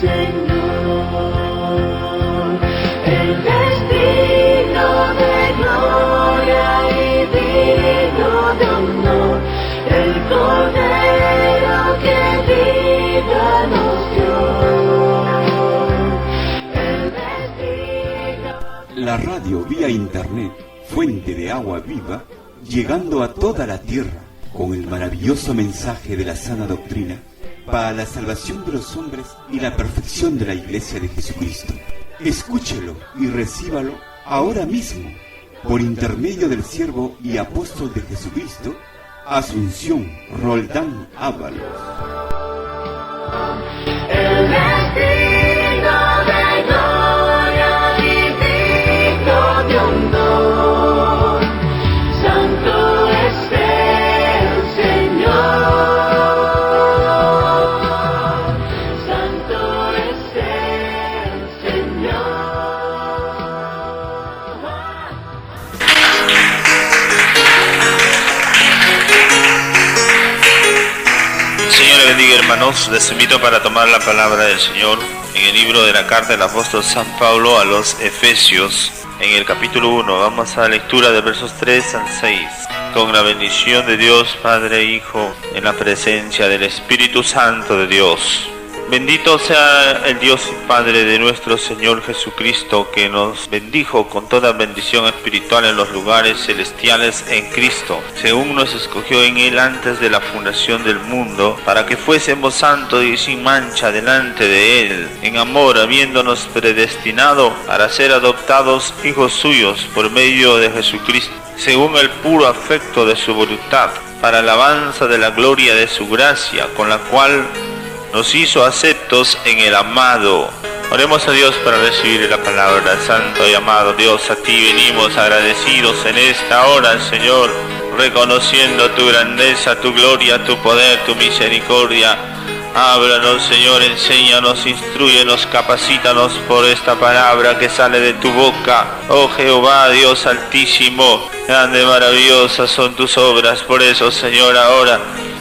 Señor, el destino de gloria y digno de honor, el Cordero que vida nos dio. El destino... La radio vía internet, fuente de agua viva, llegando a toda la tierra, con el maravilloso mensaje de la sana doctrina, para la salvación de los hombres y la perfección de la Iglesia de Jesucristo. Escúchelo y recíbalo ahora mismo, por intermedio del siervo y apóstol de Jesucristo, Asunción Roldán Ábalos. El destino de gloria y digno de honor, santo es el Señor, santo es el Señor. Señor le bendiga, hermanos. Les invito para tomar la palabra del Señor en el libro de la carta del apóstol San Pablo a los Efesios, en el capítulo 1. Vamos a la lectura de versos 3 al 6. Con la bendición de Dios Padre e Hijo, en la presencia del Espíritu Santo de Dios. Bendito sea el Dios y Padre de nuestro Señor Jesucristo, que nos bendijo con toda bendición espiritual en los lugares celestiales en Cristo, según nos escogió en Él antes de la fundación del mundo, para que fuésemos santos y sin mancha delante de Él, en amor, habiéndonos predestinado para ser adoptados hijos suyos por medio de Jesucristo, según el puro afecto de su voluntad, para alabanza de la gloria de su gracia, con la cual nos hizo aceptos en el amado. Oremos a Dios para recibir la palabra. Santo y amado Dios, a ti venimos agradecidos en esta hora, Señor, reconociendo tu grandeza, tu gloria, tu poder, tu misericordia. Háblanos, Señor, enséñanos, instrúyenos, capacítanos por esta palabra que sale de tu boca. Oh Jehová, Dios altísimo, grande y maravillosas son tus obras. Por eso, Señor, ahora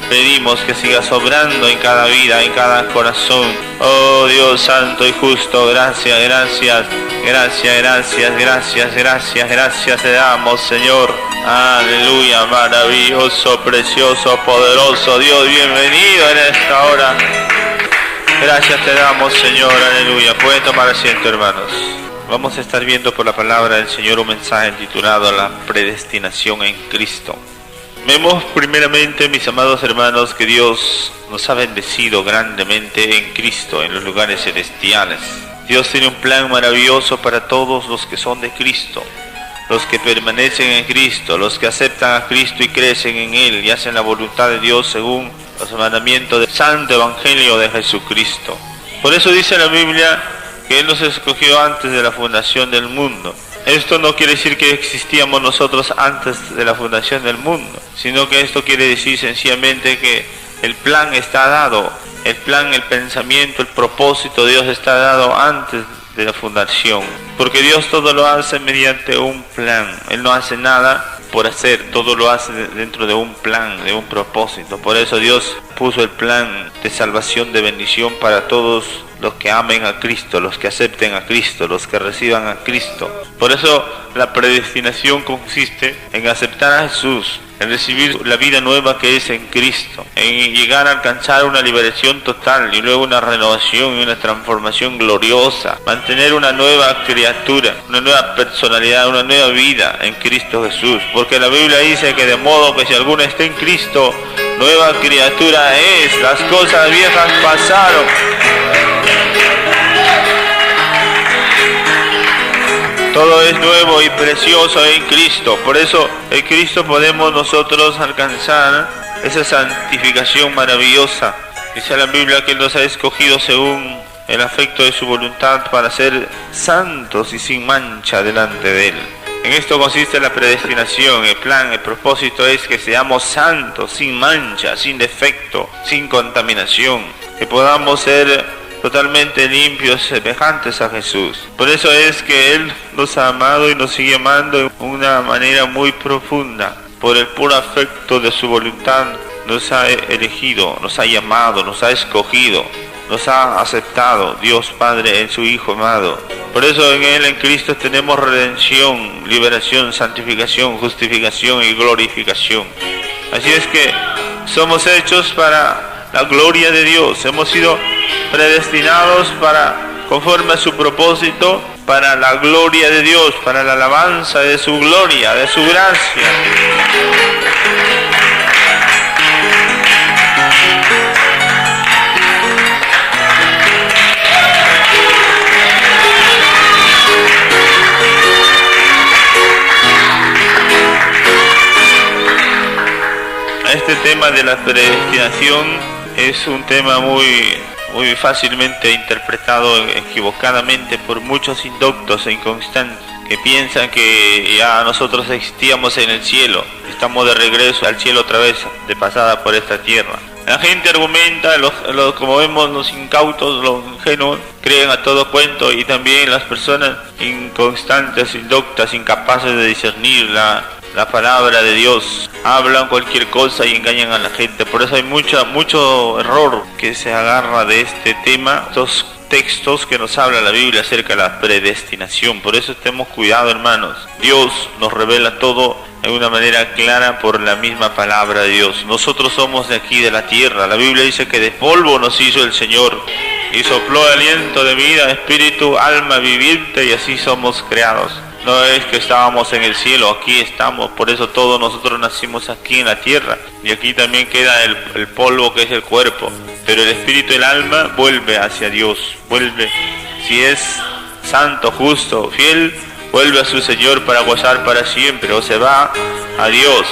pedimos que sigas obrando en cada vida, en cada corazón. Oh Dios santo y justo, gracias, gracias, gracias, gracias, gracias, gracias, gracias te damos, Señor. Aleluya, maravilloso, precioso, poderoso Dios, bienvenido en esta hora. Gracias te damos, Señor, aleluya. Pueden tomar asiento, hermanos. Vamos a estar viendo por la palabra del Señor un mensaje titulado La predestinación en Cristo. Vemos primeramente, mis amados hermanos, que Dios nos ha bendecido grandemente en Cristo, en los lugares celestiales. Dios tiene un plan maravilloso para todos los que son de Cristo, los que permanecen en Cristo, los que aceptan a Cristo y crecen en Él y hacen la voluntad de Dios según los mandamientos del Santo Evangelio de Jesucristo. Por eso dice la Biblia que Él nos escogió antes de la fundación del mundo. Esto no quiere decir que existíamos nosotros antes de la fundación del mundo, sino que esto quiere decir sencillamente que el plan está dado, el plan, el pensamiento, el propósito de Dios está dado antes de la fundación, porque Dios todo lo hace mediante un plan. Él no hace nada por hacer, todo lo hace dentro de un plan, de un propósito. Por eso Dios puso el plan de salvación, de bendición para todos los que amen a Cristo, los que acepten a Cristo, los que reciban a Cristo. Por eso la predestinación consiste en aceptar a Jesús, en recibir la vida nueva que es en Cristo, en llegar a alcanzar una liberación total y luego una renovación y una transformación gloriosa, mantener una nueva criatura, una nueva personalidad, una nueva vida en Cristo Jesús, porque la Biblia dice que de modo que si alguno está en Cristo, nueva criatura es, las cosas viejas pasaron. Todo es nuevo y precioso en Cristo. Por eso en Cristo podemos nosotros alcanzar esa santificación maravillosa. Dice la Biblia que Él nos ha escogido según el afecto de su voluntad para ser santos y sin mancha delante de Él. En esto consiste la predestinación, el plan, el propósito es que seamos santos, sin mancha, sin defecto, sin contaminación, que podamos ser totalmente limpios, semejantes a Jesús. Por eso es que Él nos ha amado y nos sigue amando de una manera muy profunda. Por el puro afecto de su voluntad nos ha elegido, nos ha llamado, nos ha escogido. nos ha aceptado Dios Padre en su Hijo amado. Por eso en Él, en Cristo, tenemos redención, liberación, santificación, justificación y glorificación. Así es que somos hechos para la gloria de Dios. Hemos sido predestinados conforme a su propósito, para la gloria de Dios, para la alabanza de su gloria, de su gracia. Este tema de la predestinación es un tema muy fácilmente interpretado equivocadamente por muchos indoctos e inconstantes que piensan que ya nosotros existíamos en el cielo, estamos de regreso al cielo otra vez, de pasada por esta tierra. La gente argumenta, como vemos, los incautos, los ingenuos, creen a todo cuento, y también las personas inconstantes, indoctas, incapaces de discernir la palabra de Dios, hablan cualquier cosa y engañan a la gente. Por eso hay mucho error que se agarra de este tema, estos textos que nos habla la Biblia acerca de la predestinación. Por eso estemos cuidado, hermanos. Dios nos revela todo de una manera clara por la misma palabra de Dios. Nosotros somos de aquí, de la tierra. La Biblia dice que de polvo nos hizo el Señor y sopló aliento de vida, espíritu, alma viviente, y así somos creados. No es que estábamos en el cielo, aquí estamos. Por eso todos nosotros nacimos aquí en la tierra, y aquí también queda el polvo, que es el cuerpo, pero el espíritu y el alma vuelve hacia Dios, vuelve. Si es santo, justo, fiel, vuelve a su Señor para gozar para siempre, o se va a Dios.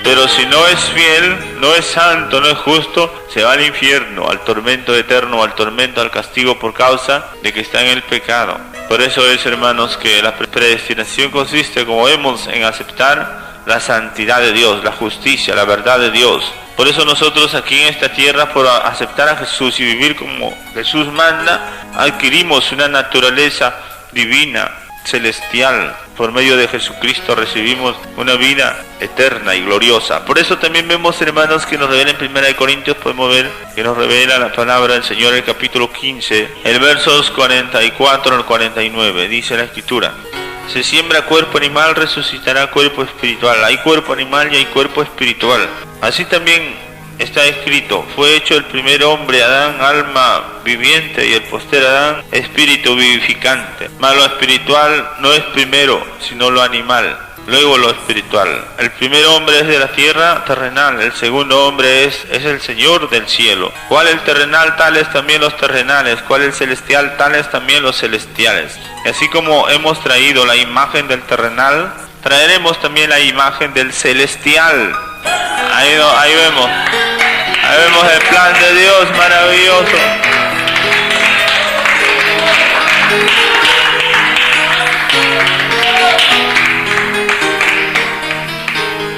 Pero si no es fiel, no es santo, no es justo, se va al infierno, al tormento eterno, al tormento, al castigo por causa de que está en el pecado. Por eso es, hermanos, que la predestinación consiste, como vemos, en aceptar la santidad de Dios, la justicia, la verdad de Dios. Por eso nosotros aquí en esta tierra, por aceptar a Jesús y vivir como Jesús manda, adquirimos una naturaleza divina, celestial. Por medio de Jesucristo recibimos una vida eterna y gloriosa. Por eso también vemos, hermanos, que nos revela en 1 Corintios, podemos ver que nos revela la palabra del Señor en el capítulo 15, el versos 44 al 49. Dice la Escritura: se siembra cuerpo animal, resucitará cuerpo espiritual. Hay cuerpo animal y hay cuerpo espiritual. Así también está escrito: fue hecho el primer hombre, Adán, alma viviente, y el poster Adán, espíritu vivificante. Mas lo espiritual no es primero, sino lo animal, luego lo espiritual. El primer hombre es de la tierra, terrenal. El segundo hombre es el Señor del cielo. ¿Cuál el terrenal? Tales también los terrenales. ¿Cuál el celestial? Tales también los celestiales. Y así como hemos traído la imagen del terrenal, traeremos también la imagen del celestial. Ahí vemos el plan de Dios maravilloso.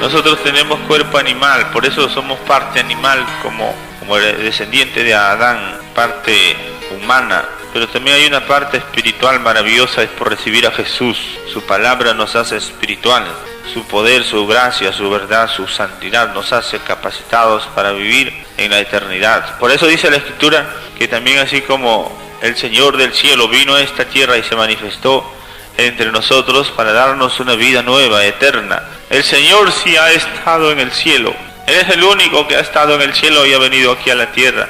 Nosotros tenemos cuerpo animal, por eso somos parte animal, como el descendiente de Adán, parte humana. Pero también hay una parte espiritual maravillosa, es por recibir a Jesús. Su palabra nos hace espirituales. Su poder, su gracia, su verdad, su santidad nos hace capacitados para vivir en la eternidad. Por eso dice la Escritura que también, así como el Señor del cielo vino a esta tierra y se manifestó entre nosotros para darnos una vida nueva, eterna, el Señor sí ha estado en el cielo. Él es el único que ha estado en el cielo y ha venido aquí a la tierra.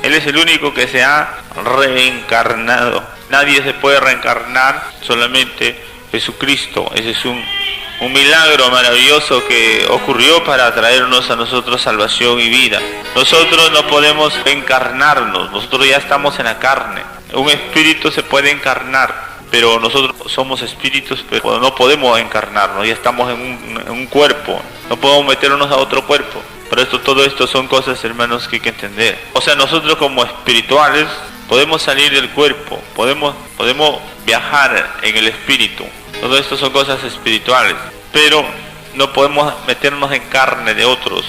Él es el único que se ha reencarnado. Nadie se puede reencarnar, solamente Jesucristo. Ese es un milagro maravilloso que ocurrió para traernos a nosotros salvación y vida. Nosotros no podemos encarnarnos, nosotros ya estamos en la carne. Un espíritu se puede encarnar, pero nosotros somos espíritus, pero no podemos encarnarnos, ya estamos en un cuerpo, no podemos meternos a otro cuerpo. Por esto, todo esto son cosas, hermanos, que hay que entender. O sea, nosotros como espirituales podemos salir del cuerpo, podemos viajar en el espíritu. Todo esto son cosas espirituales, pero no podemos meternos en carne de otros,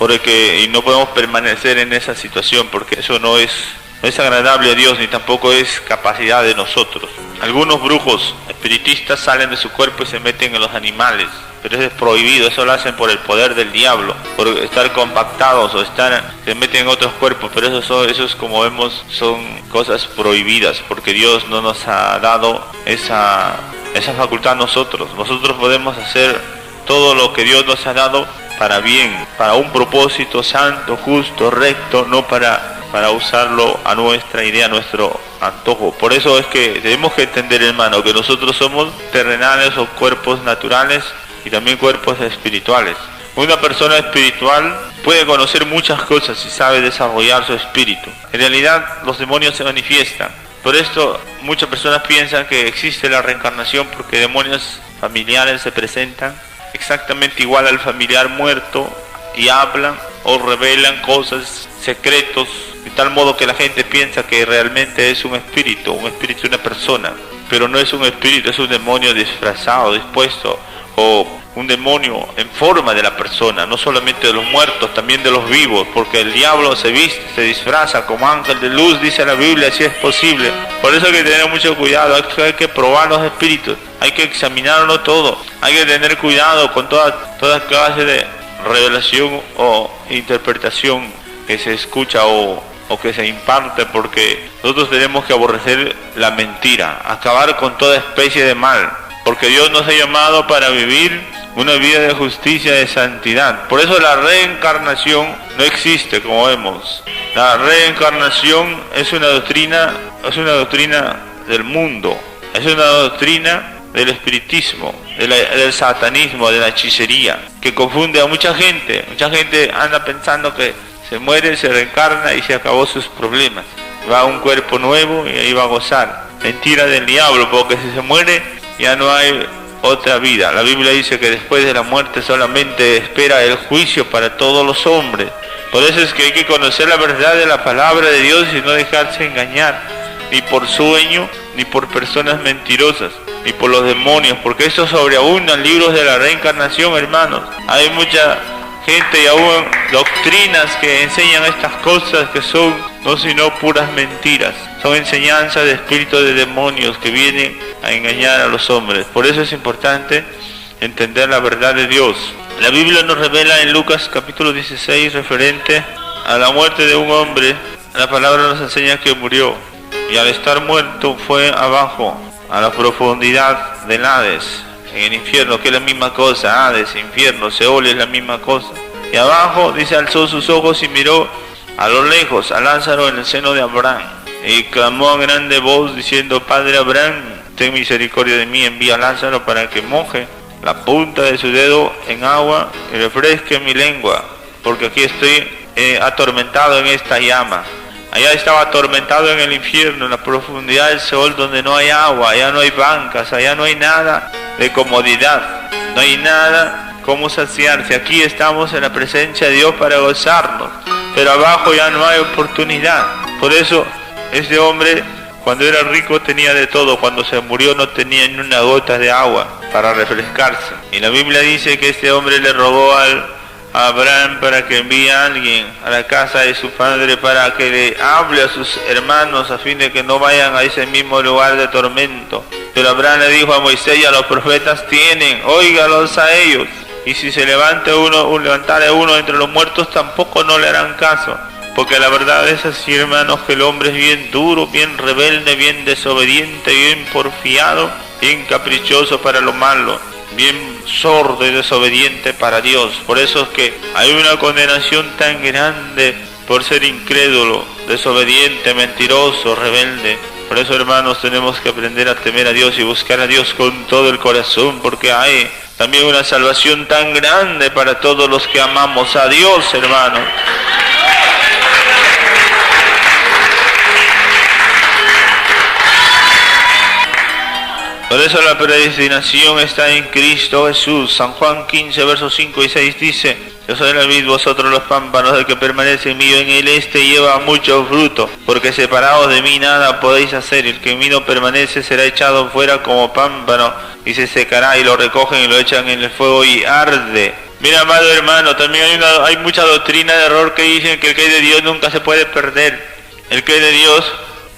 y no podemos permanecer en esa situación, porque eso no es agradable a Dios, ni tampoco es capacidad de nosotros. Algunos brujos espiritistas salen de su cuerpo y se meten en los animales, pero eso es prohibido, eso lo hacen por el poder del diablo, por estar compactados o se meten en otros cuerpos, pero eso es como vemos, son cosas prohibidas, porque Dios no nos ha dado esa facultad a nosotros. Nosotros podemos hacer todo lo que Dios nos ha dado para bien, para un propósito santo, justo, recto, no para usarlo a nuestra idea, a nuestro antojo. Por eso es que tenemos que entender, hermano, que nosotros somos terrenales o cuerpos naturales y también cuerpos espirituales. Una persona espiritual puede conocer muchas cosas y sabe desarrollar su espíritu. En realidad los demonios se manifiestan. Por esto muchas personas piensan que existe la reencarnación porque demonios familiares se presentan exactamente igual al familiar muerto y hablan o revelan cosas, secretos, de tal modo que la gente piensa que realmente es un espíritu de una persona, pero no es un espíritu, es un demonio disfrazado, dispuesto, o un demonio en forma de la persona, no solamente de los muertos, también de los vivos, porque el diablo se viste, se disfraza como ángel de luz, dice la Biblia, si es posible. Por eso hay que tener mucho cuidado, hay que probar los espíritus, hay que examinarlo todo, hay que tener cuidado con toda clase de revelación o interpretación que se escucha o que se imparte, porque nosotros tenemos que aborrecer la mentira, acabar con toda especie de mal, porque Dios nos ha llamado para vivir una vida de justicia, de santidad. Por eso la reencarnación no existe, como vemos. La reencarnación es una doctrina del mundo, es una doctrina del espiritismo, del satanismo, de la hechicería, que confunde a mucha gente. Mucha gente anda pensando que se muere, se reencarna y se acabó sus problemas. Va a un cuerpo nuevo y ahí va a gozar. Mentira del diablo, porque si se muere ya no hay otra vida. La Biblia dice que después de la muerte solamente espera el juicio para todos los hombres. Por eso es que hay que conocer la verdad de la palabra de Dios y no dejarse engañar, ni por sueño, ni por personas mentirosas, ni por los demonios, porque esto sobreabundan libros de la reencarnación, hermanos. Hay mucha gente y aún doctrinas que enseñan estas cosas que son no sino puras mentiras, son enseñanzas de espíritus de demonios que vienen a engañar a los hombres. Por eso es importante entender la verdad de Dios. La Biblia nos revela en Lucas capítulo 16 referente a la muerte de un hombre. La palabra nos enseña que murió y al estar muerto fue abajo a la profundidad del Hades, en el infierno, que es la misma cosa. Hades, infierno, Seol es la misma cosa. Y abajo dice, alzó sus ojos y miró a lo lejos a Lázaro en el seno de Abraham, y clamó a grande voz diciendo: Padre Abraham, ten misericordia de mí, envía a Lázaro para que moje la punta de su dedo en agua y refresque mi lengua, porque aquí estoy atormentado en esta llama. Allá estaba atormentado en el infierno, en la profundidad del Seol, donde no hay agua, allá no hay bancas, allá no hay nada de comodidad, no hay nada como saciarse. Aquí estamos en la presencia de Dios para gozarnos, pero abajo ya no hay oportunidad. Por eso este hombre, cuando era rico, tenía de todo. Cuando se murió no tenía ni una gota de agua para refrescarse. Y la Biblia dice que este hombre le rogó a Abraham para que envíe a alguien a la casa de su padre para que le hable a sus hermanos a fin de que no vayan a ese mismo lugar de tormento. Pero Abraham le dijo a Moisés y a los profetas: tienen, óigalos a ellos. Y si se levantare uno entre los muertos, tampoco no le harán caso. Porque la verdad es así, hermanos, que el hombre es bien duro, bien rebelde, bien desobediente, bien porfiado, bien caprichoso para lo malo, bien sordo y desobediente para Dios. Por eso es que hay una condenación tan grande por ser incrédulo, desobediente, mentiroso, rebelde. Por eso, hermanos, tenemos que aprender a temer a Dios y buscar a Dios con todo el corazón, porque hay también una salvación tan grande para todos los que amamos a Dios, hermanos. Por eso la predestinación está en Cristo Jesús. San Juan 15, versos 5 y 6 dice: yo soy la vid, vosotros los pámpanos. El que permanece en mí, en él lleva mucho fruto, porque separados de mí nada podéis hacer. El que en mí no permanece será echado fuera como pámpano y se secará, y lo recogen y lo echan en el fuego y arde. Mira, amado hermano, también hay mucha doctrina de error que dicen que el que es de Dios nunca se puede perder. El que es de Dios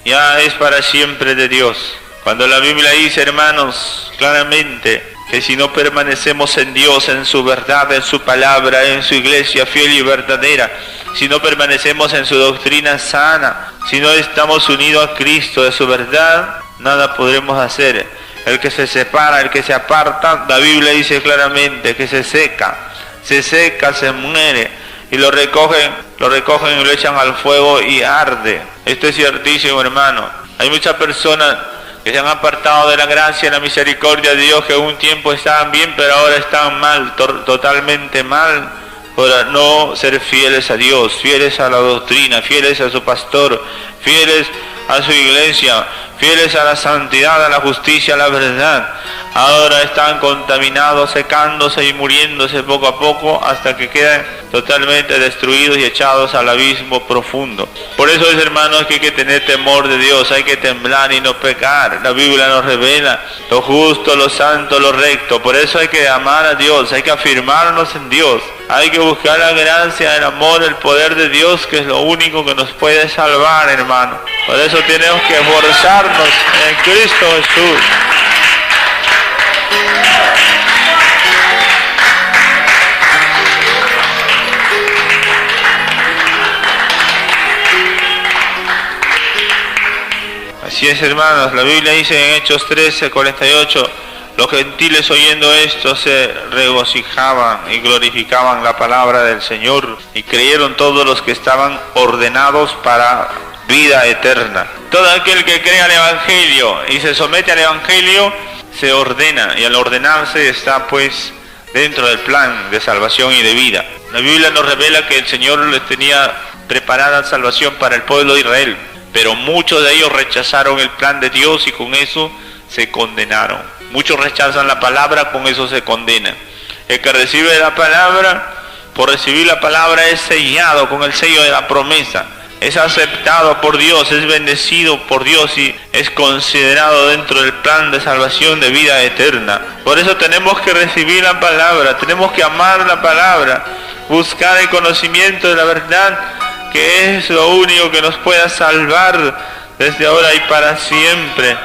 ya es para siempre de Dios. Cuando la Biblia dice, hermanos, claramente que si no permanecemos en Dios, en su verdad, en su palabra, en su iglesia fiel y verdadera, si no permanecemos en su doctrina sana, si no estamos unidos a Cristo de su verdad, nada podremos hacer. El que se separa, el que se aparta, la Biblia dice claramente que se seca, se muere, y lo recogen y lo echan al fuego y arde. Esto es ciertísimo, hermano. Hay muchas personas que se han apartado de la gracia y la misericordia de Dios, que un tiempo estaban bien, pero ahora están mal, totalmente mal, por no ser fieles a Dios, fieles a la doctrina, fieles a su pastor, fieles a su iglesia, fieles a la santidad, a la justicia, a la verdad. Ahora están contaminados, secándose y muriéndose poco a poco hasta que quedan totalmente destruidos y echados al abismo profundo. Por eso es, hermanos, que hay que tener temor de Dios, hay que temblar y no pecar. La Biblia nos revela lo justo, lo santo, lo recto. Por eso hay que amar a Dios, hay que afirmarnos en Dios. Hay que buscar la gracia, el amor, el poder de Dios, que es lo único que nos puede salvar, hermano. Por eso tenemos que esforzarnos en Cristo Jesús. Así es, hermanos, la Biblia dice en Hechos 13:48, los gentiles oyendo esto se regocijaban y glorificaban la palabra del Señor, y creyeron todos los que estaban ordenados para vida eterna. Todo aquel que cree al Evangelio y se somete al Evangelio se ordena, y al ordenarse está pues dentro del plan de salvación y de vida. La Biblia nos revela que el Señor les tenía preparada salvación para el pueblo de Israel, pero muchos de ellos rechazaron el plan de Dios y con eso se condenaron. Muchos rechazan la palabra, con eso se condenan. El que recibe la palabra, por recibir la palabra es sellado con el sello de la promesa. Es aceptado por Dios, es bendecido por Dios y es considerado dentro del plan de salvación de vida eterna. Por eso tenemos que recibir la palabra, tenemos que amar la palabra, buscar el conocimiento de la verdad, que es lo único que nos pueda salvar desde ahora y para siempre.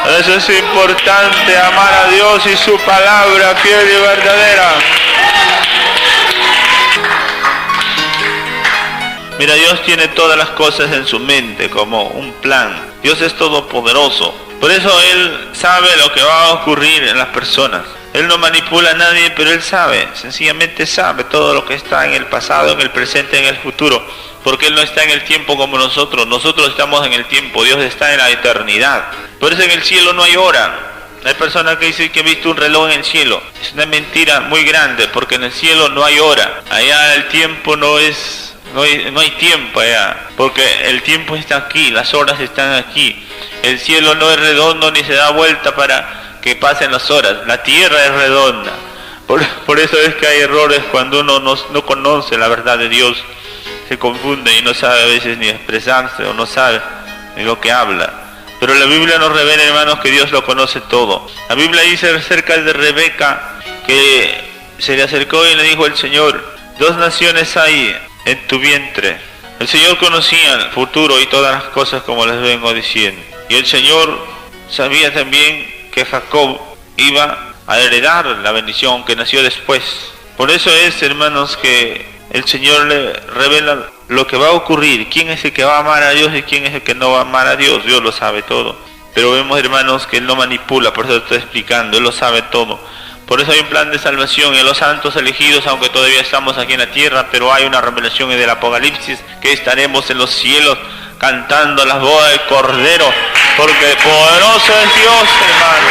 Por eso es importante amar a Dios y su palabra fiel y verdadera. Mira, Dios tiene todas las cosas en su mente como un plan. Dios es todopoderoso. Por eso Él sabe lo que va a ocurrir en las personas. Él no manipula a nadie, pero Él sabe, sencillamente sabe todo lo que está en el pasado, en el presente, en el futuro. Porque Él no está en el tiempo como nosotros. Nosotros estamos en el tiempo, Dios está en la eternidad. Por eso en el cielo no hay hora. Hay personas que dicen que han visto un reloj en el cielo. Es una mentira muy grande, porque en el cielo no hay hora. Allá el tiempo no hay tiempo allá, porque el tiempo está aquí, las horas están aquí. El cielo no es redondo ni se da vuelta para que pasen las horas. La tierra es redonda. Por eso es que hay errores cuando uno no conoce la verdad de Dios. Se confunde y no sabe a veces ni expresarse, o no sabe ni lo que habla. Pero la Biblia nos revela, hermanos, que Dios lo conoce todo. La Biblia dice acerca de Rebeca, que se le acercó y le dijo el Señor: 2 naciones hay en tu vientre. El Señor conocía el futuro y todas las cosas, como les vengo diciendo. Y el Señor sabía también que Jacob iba a heredar la bendición que nació después. Por eso es, hermanos, que el Señor le revela lo que va a ocurrir. ¿Quién es el que va a amar a Dios y quién es el que no va a amar a Dios? Dios lo sabe todo. Pero vemos, hermanos, que Él no manipula, por eso estoy explicando, Él lo sabe todo. Por eso hay un plan de salvación en los santos elegidos, aunque todavía estamos aquí en la tierra, pero hay una revelación en el Apocalipsis, que estaremos en los cielos cantando las bodas del Cordero, porque poderoso es Dios, hermano.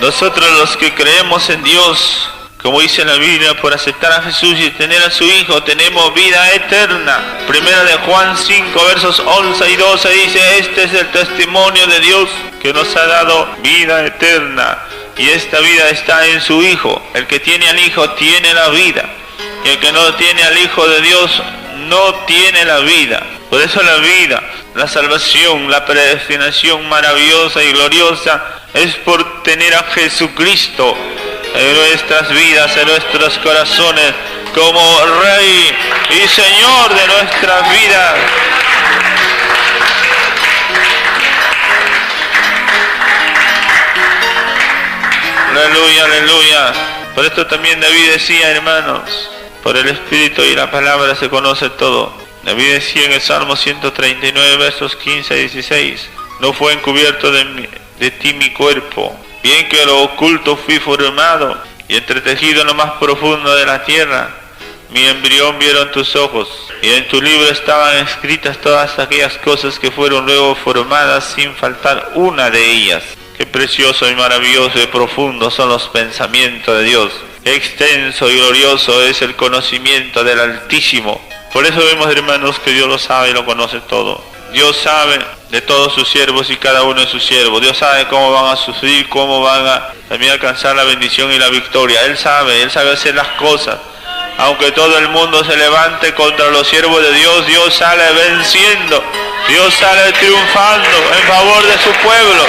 Nosotros los que creemos en Dios, como dice la Biblia, por aceptar a Jesús y tener a su Hijo, tenemos vida eterna. Primera de Juan 5, versos 11 y 12 dice: este es el testimonio de Dios, que nos ha dado vida eterna, y esta vida está en su Hijo. El que tiene al Hijo tiene la vida, y el que no tiene al Hijo de Dios no tiene la vida. Por eso la vida, la salvación, la predestinación maravillosa y gloriosa es por tener a Jesucristo en nuestras vidas, en nuestros corazones, como Rey y Señor de nuestras vidas. Aleluya, aleluya. Por esto también David decía, hermanos, por el Espíritu y la palabra se conoce todo. David decía en el Salmo 139, versos 15 y 16, no fue encubierto de ti mi cuerpo, bien que lo oculto fui formado y entretejido en lo más profundo de la tierra. Mi embrión vieron tus ojos, y en tu libro estaban escritas todas aquellas cosas que fueron luego formadas sin faltar una de ellas. Qué precioso y maravilloso y profundo son los pensamientos de Dios. Qué extenso y glorioso es el conocimiento del Altísimo. Por eso vemos, hermanos, que Dios lo sabe y lo conoce todo. Dios sabe de todos sus siervos y cada uno de sus siervos. Dios sabe cómo van a sufrir, cómo van a también alcanzar la bendición y la victoria. Él sabe hacer las cosas. Aunque todo el mundo se levante contra los siervos de Dios, Dios sale venciendo. Dios sale triunfando en favor de su pueblo.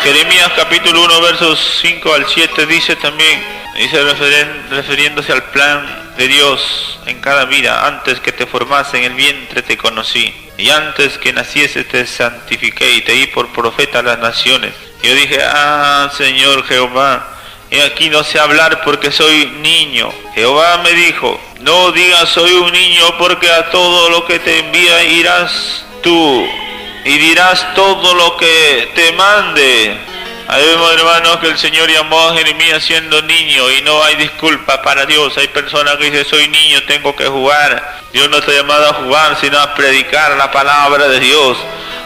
Jeremías capítulo 1 versos 5 al 7 dice también, refiriéndose al plan de Dios en cada vida: antes que te formase en el vientre te conocí, y antes que naciese te santifiqué y te di por profeta a las naciones. Yo dije, Señor Jehová, y aquí no sé hablar porque soy niño. Jehová me dijo, no digas soy un niño, porque a todo lo que te envía irás tú, y dirás todo lo que te mande. Ahí vemos, hermanos, que el Señor llamó a Jeremías siendo niño, y no hay disculpa para Dios. Hay personas que dicen, soy niño, tengo que jugar. Dios no te ha llamado a jugar, sino a predicar la palabra de Dios.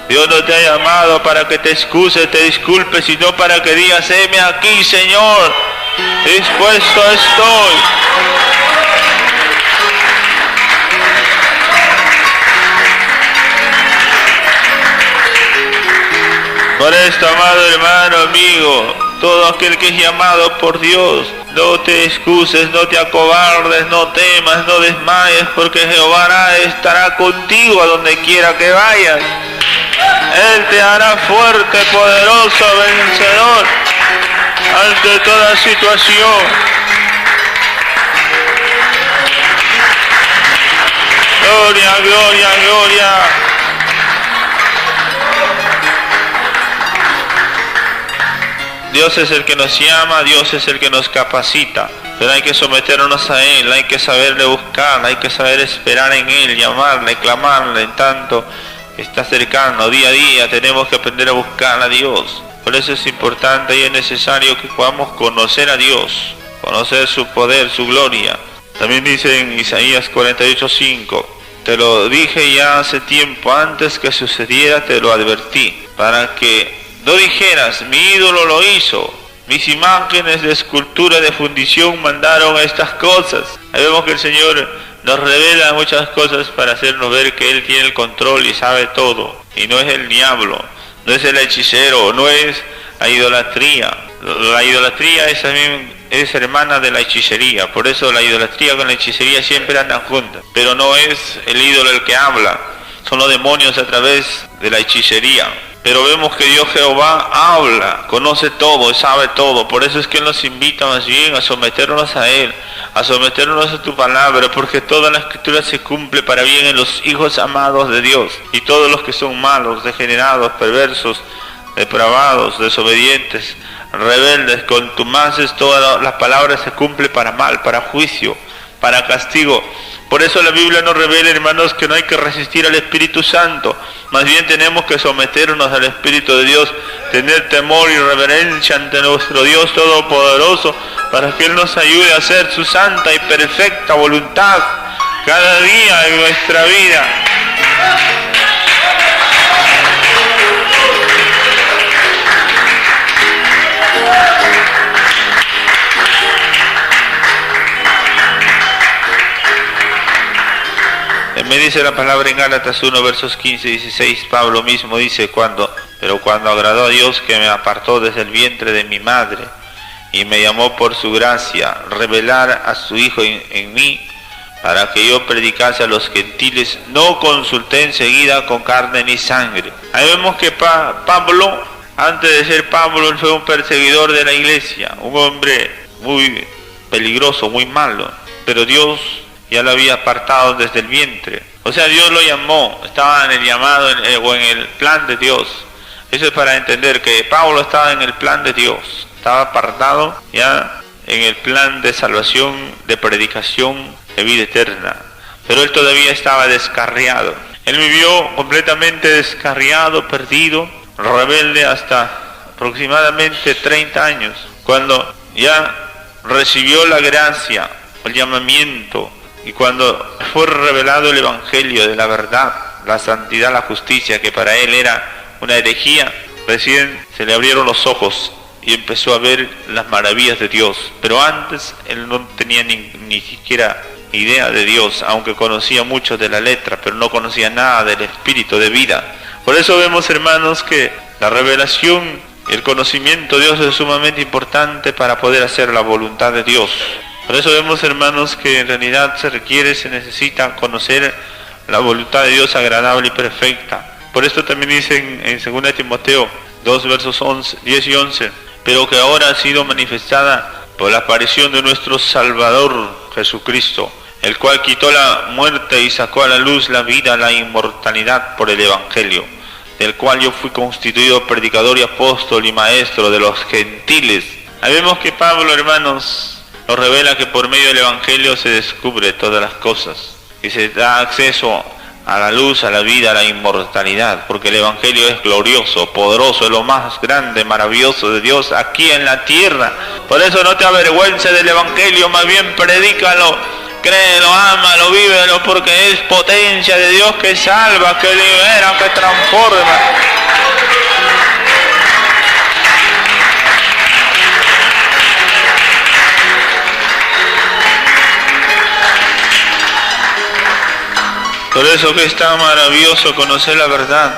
Dios no te ha llamado para que te excuses, te disculpes, sino para que digas, heme aquí, Señor, dispuesto estoy. Por esto, amado hermano, amigo, todo aquel que es llamado por Dios, no te excuses, no te acobardes, no temas, no desmayes, porque Jehová estará contigo a donde quiera que vayas. Él te hará fuerte, poderoso, vencedor ante toda situación. Gloria, gloria, gloria. Dios es el que nos llama, Dios es el que nos capacita, pero hay que someternos a Él, hay que saberle buscar, hay que saber esperar en Él, llamarle, clamarle, en tanto que está cercano. Día a día tenemos que aprender a buscar a Dios. Por eso es importante y es necesario que podamos conocer a Dios, conocer su poder, su gloria. También dice en Isaías 48:5, te lo dije ya hace tiempo, antes que sucediera te lo advertí, para que no dijeras, mi ídolo lo hizo, mis imágenes de escultura de fundición mandaron estas cosas. Ahí vemos que el Señor nos revela muchas cosas para hacernos ver que Él tiene el control y sabe todo. Y no es el diablo, no es el hechicero, no es la idolatría. La idolatría es hermana de la hechicería, por eso la idolatría con la hechicería siempre andan juntas. Pero no es el ídolo el que habla, son los demonios a través de la hechicería. Pero vemos que Dios Jehová habla, conoce todo, sabe todo. Por eso es que Él nos invita más bien a someternos a Él, a someternos a tu palabra, porque toda la escritura se cumple para bien en los hijos amados de Dios. Y todos los que son malos, degenerados, perversos, depravados, desobedientes, rebeldes, contumaces, todas las palabras se cumplen para mal, para juicio, para castigo. Por eso la Biblia nos revela, hermanos, que no hay que resistir al Espíritu Santo. Más bien tenemos que someternos al Espíritu de Dios, tener temor y reverencia ante nuestro Dios Todopoderoso, para que Él nos ayude a hacer su santa y perfecta voluntad cada día en nuestra vida. Me dice la palabra en Gálatas 1 versos 15 y 16, Pablo mismo dice, pero cuando agradó a Dios que me apartó desde el vientre de mi madre y me llamó por su gracia, revelar a su Hijo en mí, para que yo predicase a los gentiles, no consulté enseguida con carne ni sangre. Ahí vemos que Pablo, antes de ser Pablo, él fue un perseguidor de la iglesia, un hombre muy peligroso, muy malo, pero Dios ya lo había apartado desde el vientre. O sea, Dios lo llamó, estaba en el llamado o en el plan de Dios. Eso es para entender que Pablo estaba en el plan de Dios, estaba apartado ya en el plan de salvación, de predicación, de vida eterna. Pero él todavía estaba descarriado. Él vivió completamente descarriado, perdido, rebelde hasta aproximadamente 30 años, cuando ya recibió la gracia, el llamamiento, y cuando fue revelado el evangelio de la verdad, la santidad, la justicia, que para él era una herejía, recién se le abrieron los ojos y empezó a ver las maravillas de Dios. Pero antes él no tenía ni siquiera idea de Dios, aunque conocía mucho de la letra, pero no conocía nada del espíritu de vida. Por eso vemos, hermanos, que la revelación y el conocimiento de Dios es sumamente importante para poder hacer la voluntad de Dios. Por eso vemos, hermanos, que en realidad se necesita conocer la voluntad de Dios agradable y perfecta. Por esto también dice en 2 Timoteo 2 versos 10 y 11, pero que ahora ha sido manifestada por la aparición de nuestro Salvador Jesucristo, el cual quitó la muerte y sacó a la luz la vida, la inmortalidad por el Evangelio, del cual yo fui constituido predicador y apóstol y maestro de los gentiles. Ahí vemos que Pablo, hermanos, nos revela que por medio del Evangelio se descubre todas las cosas y se da acceso a la luz, a la vida, a la inmortalidad, porque el Evangelio es glorioso, poderoso, es lo más grande, maravilloso de Dios aquí en la tierra. Por eso no te avergüences del Evangelio, más bien predícalo, créelo, ámalo, vívelo, porque es potencia de Dios que salva, que libera, que transforma. Por eso que es tan maravilloso conocer la verdad,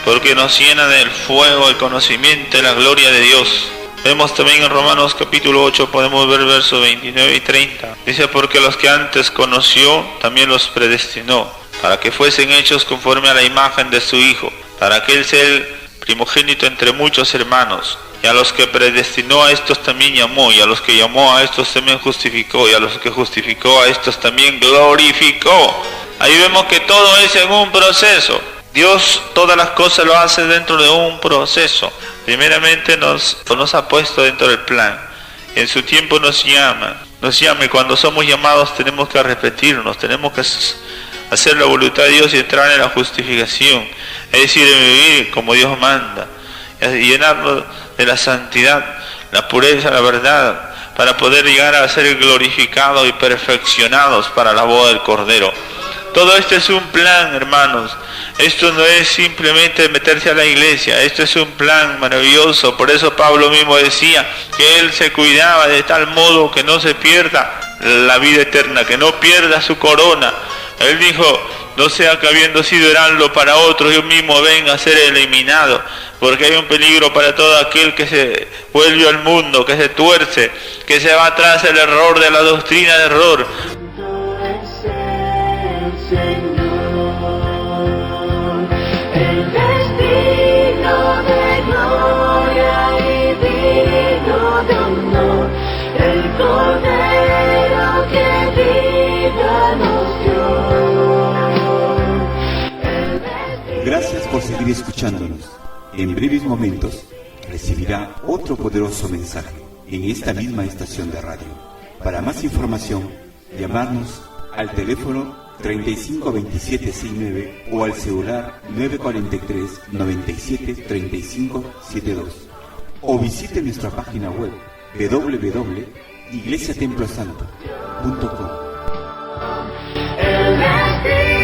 porque nos llena del fuego, el conocimiento y la gloria de Dios. Vemos también en Romanos capítulo 8, podemos ver versos 29 y 30. Dice, porque los que antes conoció, también los predestinó, para que fuesen hechos conforme a la imagen de su Hijo, para que Él sea el primogénito entre muchos hermanos. Y a los que predestinó, a estos también llamó, y a los que llamó, a estos también justificó, y a los que justificó, a estos también glorificó. Ahí vemos que todo es en un proceso. Dios todas las cosas lo hace dentro de un proceso. Primeramente nos ha puesto dentro del plan. En su tiempo nos llama. Y cuando somos llamados tenemos que arrepentirnos, tenemos que hacer la voluntad de Dios y entrar en la justificación. Es decir, vivir como Dios manda. Y llenarnos de la santidad, la pureza, la verdad, para poder llegar a ser glorificados y perfeccionados para la boda del Cordero. Todo esto es un plan, hermanos. Esto no es simplemente meterse a la iglesia. Esto es un plan maravilloso. Por eso Pablo mismo decía que él se cuidaba de tal modo que no se pierda la vida eterna, que no pierda su corona. Él dijo, no sea que habiendo sido heraldo para otros, yo mismo venga a ser eliminado. Porque hay un peligro para todo aquel que se vuelve al mundo, que se tuerce, que se va atrás del error de la doctrina de error. Gracias por seguir escuchándonos. En breves momentos recibirá otro poderoso mensaje en esta misma estación de radio. Para más información, llamarnos al teléfono 352769 o al celular 943 97 35 72 o visite nuestra página web www.iglesiatemplosanto.com.